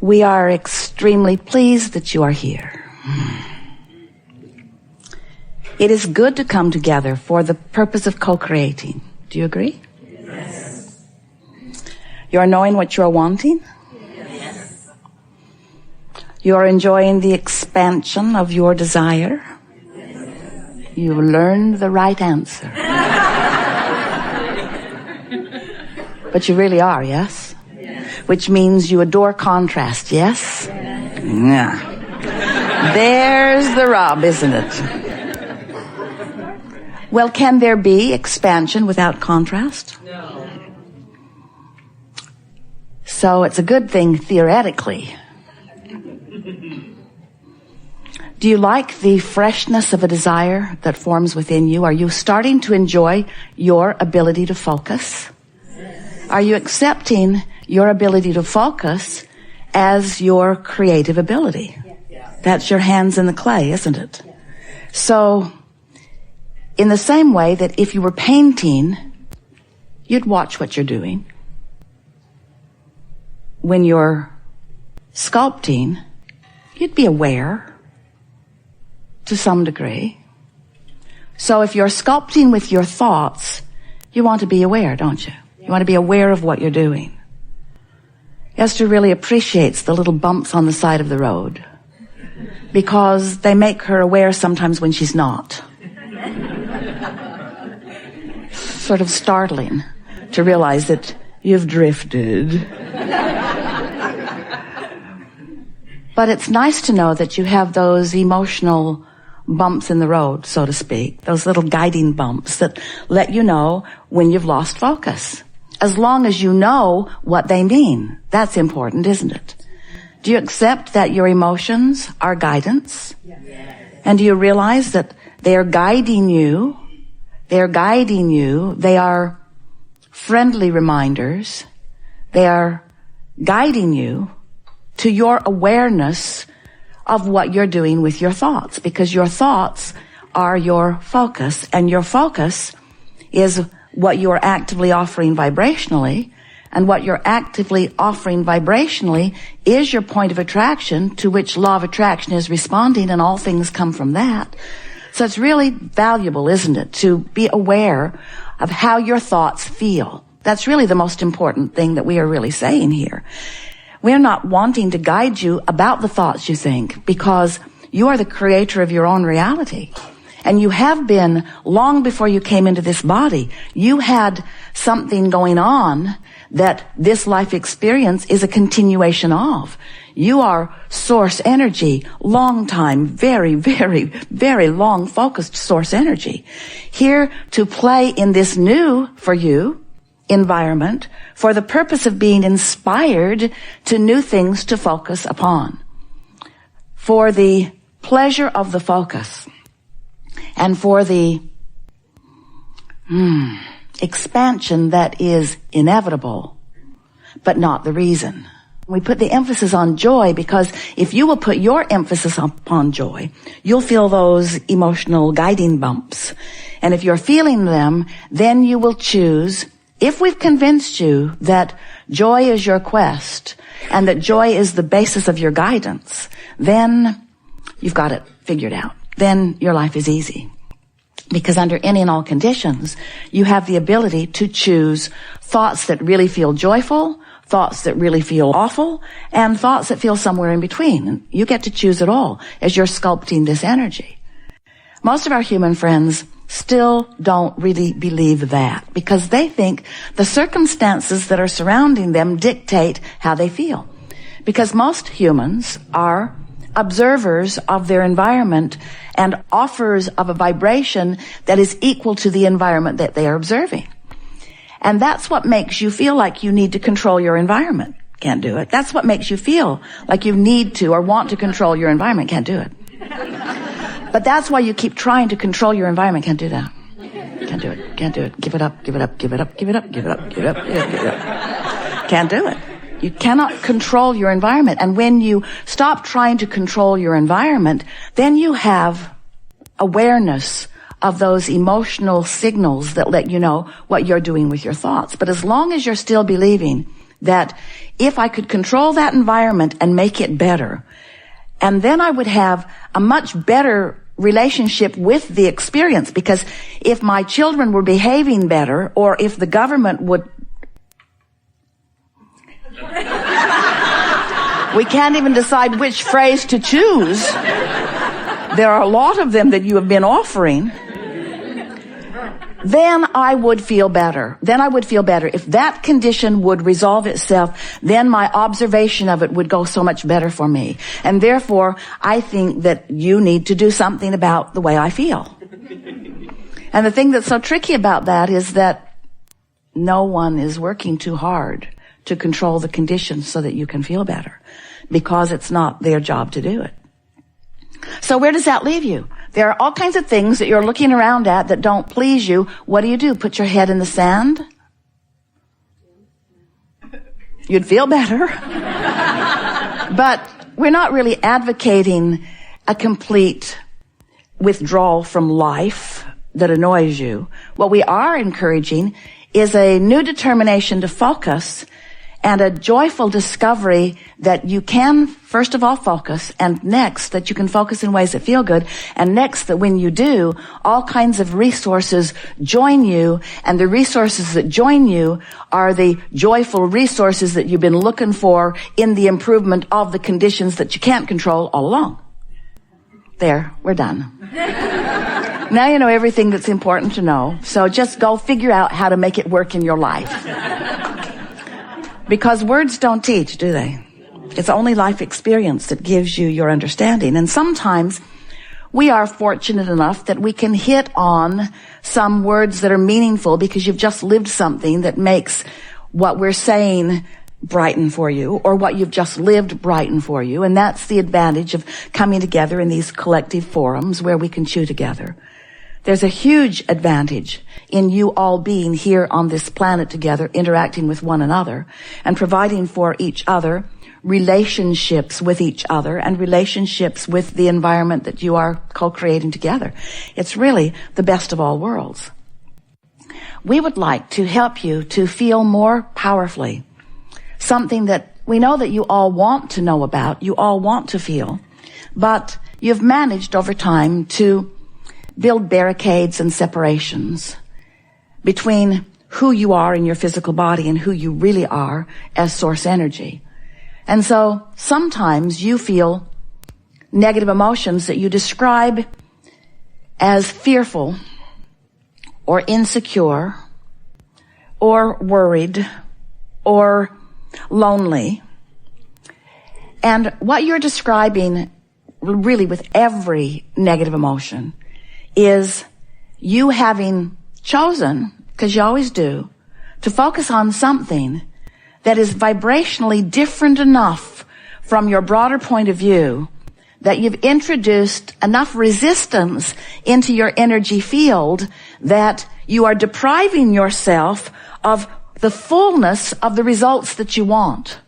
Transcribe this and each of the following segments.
We are extremely pleased that you are here. It is good to come together for the purpose of co-creating. Do you agree? Yes. You are knowing what you are wanting? Yes. You are enjoying the expansion of your desire? Yes. You learned the right answer. But you really are, yes? Which means you adore contrast, yes? Yeah. There's the rub, isn't it? Well, can there be expansion without contrast? No. So it's a good thing theoretically. Do you like the freshness of a desire that forms within you? Are you starting to enjoy your ability to focus? Are you accepting your ability to focus as your creative ability? That's your hands in the clay, isn't it? So, in the same way that if you were painting, you'd watch what you're doing. When you're sculpting, you'd be aware to some degree. So if you're sculpting with your thoughts, you want to be aware, don't you? You want to be aware of what you're doing. Esther really appreciates the little bumps on the side of the road because they make her aware sometimes when she's not. Sort of startling to realize that you've drifted. But it's nice to know that you have those emotional bumps in the road, so to speak, those little guiding bumps that let you know when you've lost focus. As long as you know what they mean. That's important, isn't it? Do you accept that your emotions are guidance? Yes. And do you realize that they are guiding you? They are guiding you. They are friendly reminders. They are guiding you to your awareness of what you're doing with your thoughts, because your thoughts are your focus, and your focus is what you're actively offering vibrationally, and what you're actively offering vibrationally is your point of attraction to which law of attraction is responding, and all things come from that. So it's really valuable, isn't it, to be aware of how your thoughts feel. That's really the most important thing that we are really saying here. We're not wanting to guide you about the thoughts you think, because you are the creator of your own reality. And you have been long before you came into this body. You had something going on that this life experience is a continuation of. You are source energy, long time, very, very, very long focused source energy. Here to play in this new, for you, environment for the purpose of being inspired to new things to focus upon. For the pleasure of the focus. And for the expansion that is inevitable, but not the reason. We put the emphasis on joy because if you will put your emphasis upon joy, you'll feel those emotional guiding bumps. And if you're feeling them, then you will choose, if we've convinced you that joy is your quest and that joy is the basis of your guidance, then you've got it figured out. Then your life is easy. Because under any and all conditions, you have the ability to choose thoughts that really feel joyful, thoughts that really feel awful, and thoughts that feel somewhere in between. And you get to choose it all as you're sculpting this energy. Most of our human friends still don't really believe that because they think the circumstances that are surrounding them dictate how they feel. Because most humans are observers of their environment and offers of a vibration that is equal to the environment that they are observing. And that's what makes you feel like you need to control your environment. Can't do it. That's what makes you feel like you need to or want to control your environment. Can't do it. But that's why you keep trying to control your environment. Can't do that. Can't do it. Can't do it. Give it up. Give it up. Give it up. Give it up. Give it up. Give it up. Give it up. Can't do it. You cannot control your environment. And when you stop trying to control your environment, then you have awareness of those emotional signals that let you know what you're doing with your thoughts. But as long as you're still believing that if I could control that environment and make it better, and then I would have a much better relationship with the experience, because if my children were behaving better, or if the government would... We can't even decide which phrase to choose. There are a lot of them that you have been offering. Then I would feel better. If that condition would resolve itself, then my observation of it would go so much better for me. And therefore, I think that you need to do something about the way I feel. And the thing that's so tricky about that is that no one is working too hard to control the conditions so that you can feel better, because it's not their job to do it. So where does that leave you? There are all kinds of things that you're looking around at that don't please you. What do? Put your head in the sand? You'd feel better. But we're not really advocating a complete withdrawal from life that annoys you. What we are encouraging is a new determination to focus, and a joyful discovery that you can, first of all, focus, and next, that you can focus in ways that feel good, and next, that when you do, all kinds of resources join you, and the resources that join you are the joyful resources that you've been looking for in the improvement of the conditions that you can't control all along. There, we're done. Now you know everything that's important to know, so just go figure out how to make it work in your life. Because words don't teach, do they? It's only life experience that gives you your understanding. And sometimes we are fortunate enough that we can hit on some words that are meaningful because you've just lived something that makes what we're saying brighten for you, or what you've just lived brighten for you. And that's the advantage of coming together in these collective forums where we can chew together. There's a huge advantage in you all being here on this planet together, interacting with one another, and providing for each other relationships with each other and relationships with the environment that you are co-creating together. It's really the best of all worlds. We would like to help you to feel more powerfully, something that we know that you all want to know about, you all want to feel, but you've managed over time to build barricades and separations between who you are in your physical body and who you really are as source energy. And so sometimes you feel negative emotions that you describe as fearful or insecure or worried or lonely. And what you're describing really with every negative emotion is you having chosen, because you always do, to focus on something that is vibrationally different enough from your broader point of view that you've introduced enough resistance into your energy field that you are depriving yourself of the fullness of the results that you want.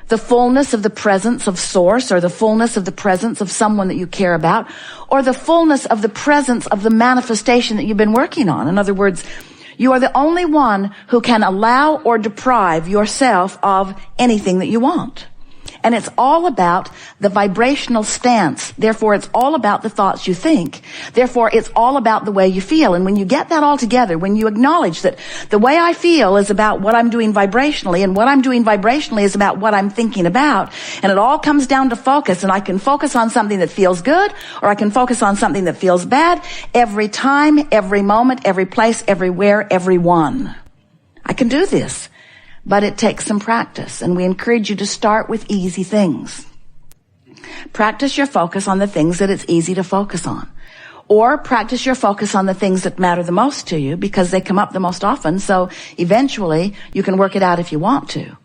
The fullness of the presence of source, or the fullness of the presence of someone that you care about, or the fullness of the presence of the manifestation that you've been working on. In other words, you are the only one who can allow or deprive yourself of anything that you want. And it's all about the vibrational stance. Therefore, it's all about the thoughts you think. Therefore, it's all about the way you feel. And when you get that all together, when you acknowledge that the way I feel is about what I'm doing vibrationally, and what I'm doing vibrationally is about what I'm thinking about, and it all comes down to focus, and I can focus on something that feels good, or I can focus on something that feels bad, every time, every moment, every place, everywhere, everyone. I can do this. But it takes some practice, and we encourage you to start with easy things. Practice your focus on the things that it's easy to focus on. Or practice your focus on the things that matter the most to you, because they come up the most often, so eventually you can work it out if you want to.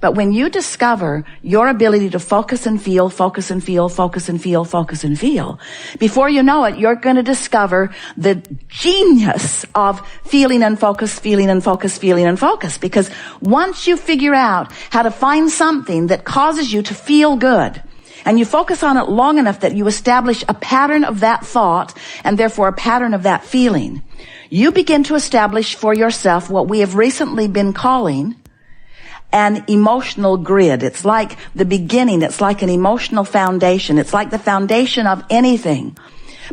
But when you discover your ability to focus and feel, focus and feel, focus and feel, focus and feel, before you know it, you're going to discover the genius of feeling and focus, feeling and focus, feeling and focus. Because once you figure out how to find something that causes you to feel good, and you focus on it long enough that you establish a pattern of that thought, and therefore a pattern of that feeling, you begin to establish for yourself what we have recently been calling an emotional grid. It's like the beginning. It's like an emotional foundation. It's like the foundation of anything.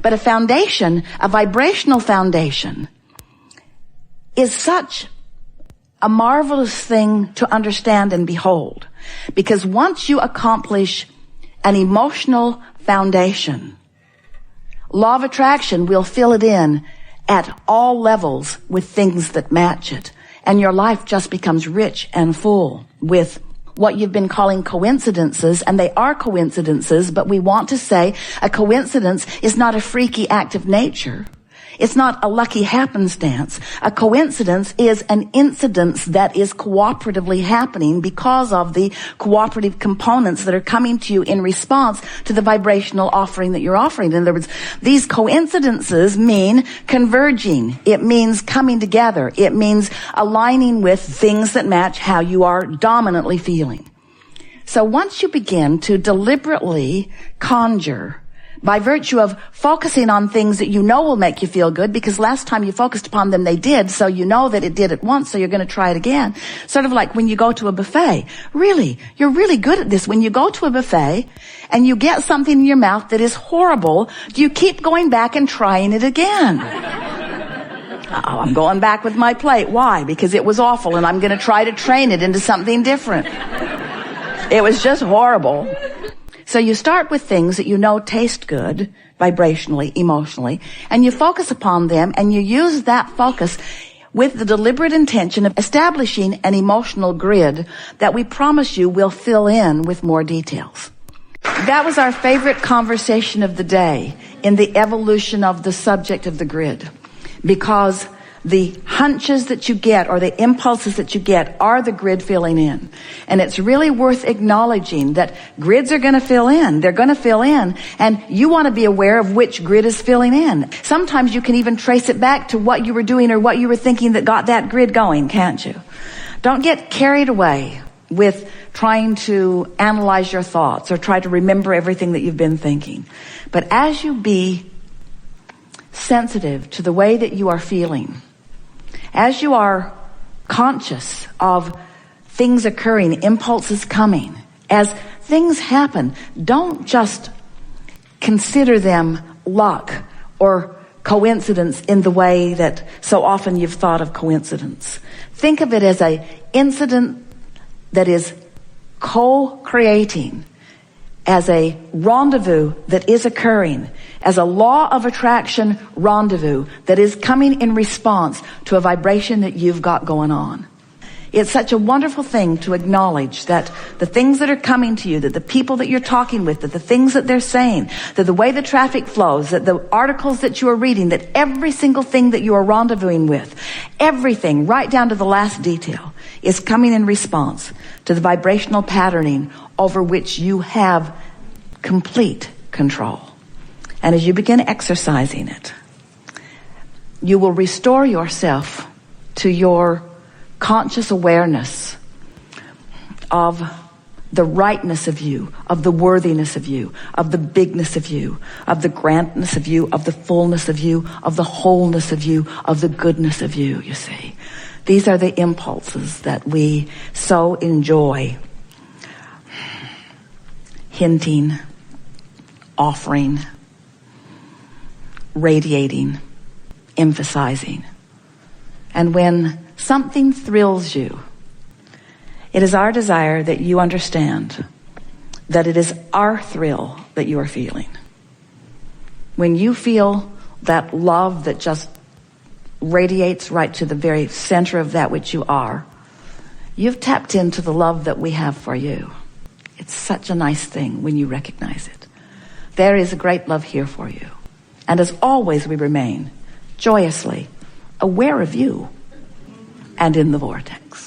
But a foundation, a vibrational foundation, is such a marvelous thing to understand and behold. Because once you accomplish an emotional foundation, law of attraction will fill it in at all levels with things that match it. And your life just becomes rich and full with what you've been calling coincidences, and they are coincidences, but we want to say a coincidence is not a freaky act of nature. It's not a lucky happenstance. A coincidence is an incidence that is cooperatively happening because of the cooperative components that are coming to you in response to the vibrational offering that you're offering. In other words, these coincidences mean converging. It means coming together. It means aligning with things that match how you are dominantly feeling. So once you begin to deliberately conjure by virtue of focusing on things that you know will make you feel good, because last time you focused upon them, they did, so you know that it did it once, so you're going to try it again. Sort of like when you go to a buffet. Really, you're really good at this. When you go to a buffet and you get something in your mouth that is horrible, do you keep going back and trying it again? Oh, I'm going back with my plate. Why? Because it was awful, and I'm going to try to train it into something different. It was just horrible. So you start with things that you know taste good, vibrationally, emotionally, and you focus upon them, and you use that focus with the deliberate intention of establishing an emotional grid that we promise you will fill in with more details. That was our favorite conversation of the day in the evolution of the subject of the grid, because the hunches that you get or the impulses that you get are the grid filling in. And it's really worth acknowledging that grids are going to fill in. They're going to fill in. And you want to be aware of which grid is filling in. Sometimes you can even trace it back to what you were doing or what you were thinking that got that grid going, can't you? Don't get carried away with trying to analyze your thoughts or try to remember everything that you've been thinking. But as you be sensitive to the way that you are feeling, as you are conscious of things occurring, impulses coming, as things happen, don't just consider them luck or coincidence in the way that so often you've thought of coincidence. Think of it as an incident that is co-creating, as a rendezvous that is occurring, as a law of attraction rendezvous that is coming in response to a vibration that you've got going on. It's such a wonderful thing to acknowledge that the things that are coming to you, that the people that you're talking with, that the things that they're saying, that the way the traffic flows, that the articles that you are reading, that every single thing that you are rendezvousing with, everything right down to the last detail is coming in response to the vibrational patterning over which you have complete control. And as you begin exercising it, you will restore yourself to your conscious awareness of the rightness of you, of the worthiness of you, of the bigness of you, of the grandness of you, of the fullness of you, of the wholeness of you, of the goodness of you, you see. These are the impulses that we so enjoy hinting, offering, radiating, emphasizing. And when something thrills you, it is our desire that you understand that it is our thrill that you are feeling. When you feel that love that just radiates right to the very center of that which you are, you've tapped into the love that we have for you. It's such a nice thing when you recognize it. There is a great love here for you. And as always, we remain joyously aware of you and in the vortex.